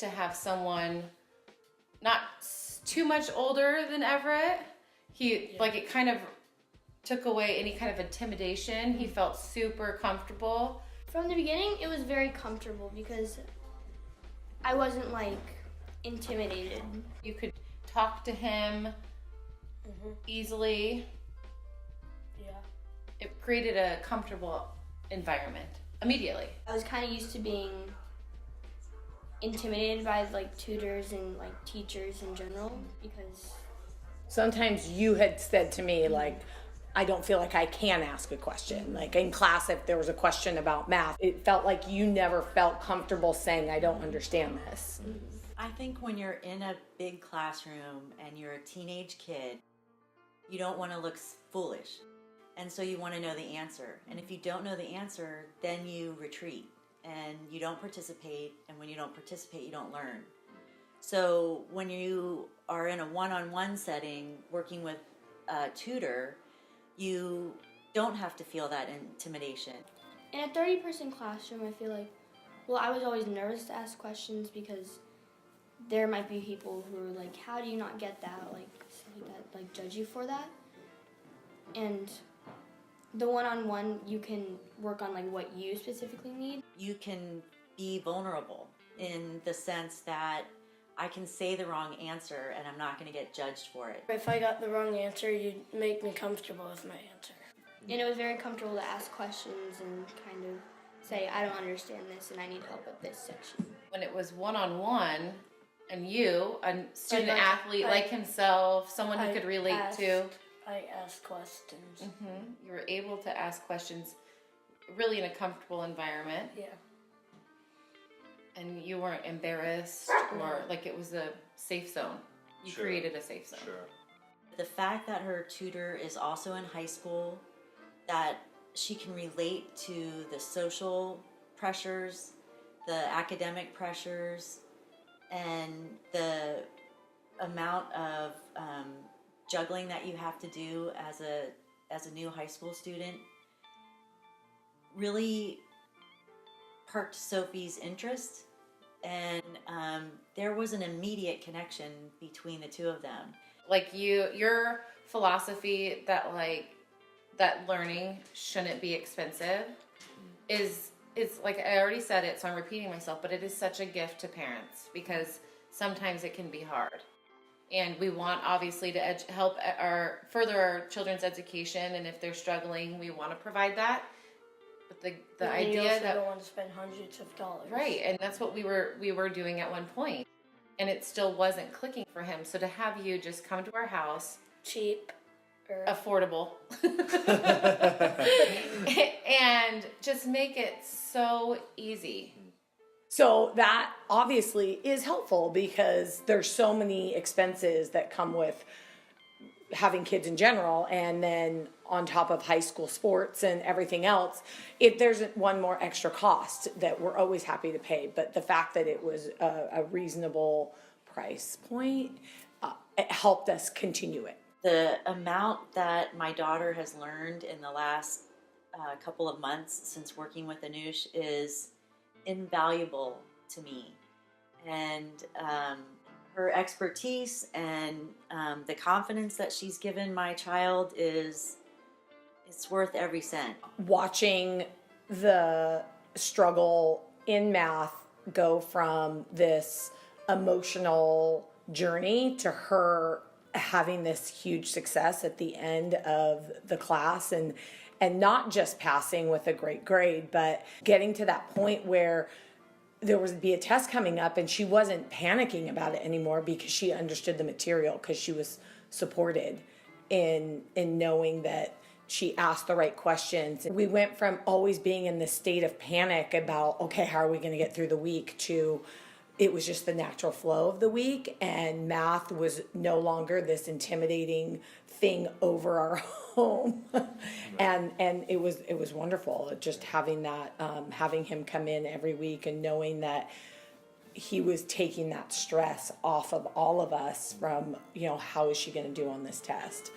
to have someone not too much older than Everett. Like it kind of took away any kind of intimidation. He felt super comfortable. From the beginning, it was very comfortable because I wasn't like intimidated. You could talk to him easily. Yeah. It created a comfortable environment immediately. I was kind of used to being intimidated by like tutors and like teachers in general because sometimes you had said to me like, I don't feel like I can ask a question. Like in class, if there was a question about math, it felt like you never felt comfortable saying, I don't understand this. I think when you're in a big classroom and you're a teenage kid, you don't want to look foolish. And so you want to know the answer. And if you don't know the answer, then you retreat and you don't participate. And when you don't participate, you don't learn. So when you are in a one-on-one setting working with a tutor, you don't have to feel that intimidation. in a 30-person classroom, I feel like, well, I was always nervous to ask questions because there might be people who are like, how do you not get that? Like, stuff like that, like judge you for that. And the one-on-one, you can work on like what you specifically need. You can be vulnerable in the sense that I can say the wrong answer and I'm not going to get judged for it. If I got the wrong answer, you'd make me comfortable with my answer. And it was very comfortable to ask questions and kind of say, I don't understand this and I need help at this section. When it was one-on-one, and you, a student athlete like himself, someone he could relate to. I asked questions. You were able to ask questions really in a comfortable environment. Yeah. And you weren't embarrassed or like it was a safe zone. You created a safe zone. Sure. The fact that her tutor is also in high school, that she can relate to the social pressures, the academic pressures, and the amount of juggling that you have to do as a new high school student really perked Sophie's interest, and there was an immediate connection between the two of them. Like your philosophy that like that learning shouldn't be expensive is like I already said it, so I'm repeating myself, but it is such a gift to parents because sometimes it can be hard. And we want obviously to help further our children's education, and if they're struggling, we want to provide that. But the idea you also that don't want to spend hundreds of dollars. Right, and that's what we were doing at one point, and it still wasn't clicking for him. So to have you just come to our house, Cheap. affordable, and just make it so easy. So that obviously is helpful because there's so many expenses that come with having kids in general, and then on top of high school sports and everything else, if there's one more extra cost that we're always happy to pay. But the fact that it was a reasonable price point, it helped us continue it. The amount that my daughter has learned in the last couple of months since working with Anush is invaluable to me. And her expertise and the confidence that she's given my child it's worth every cent. Watching the struggle in math go from this emotional journey to her having this huge success at the end of the class, and not just passing with a great grade, but getting to that point where there would be a test coming up and she wasn't panicking about it anymore because she understood the material, because she was supported in knowing that she asked the right questions. We went from always being in this state of panic about, okay, how are we going to get through the week, to it was just the natural flow of the week, and math was no longer this intimidating thing over our home. and it was wonderful just having that, having him come in every week and knowing that he was taking that stress off of all of us from, how is she going to do on this test?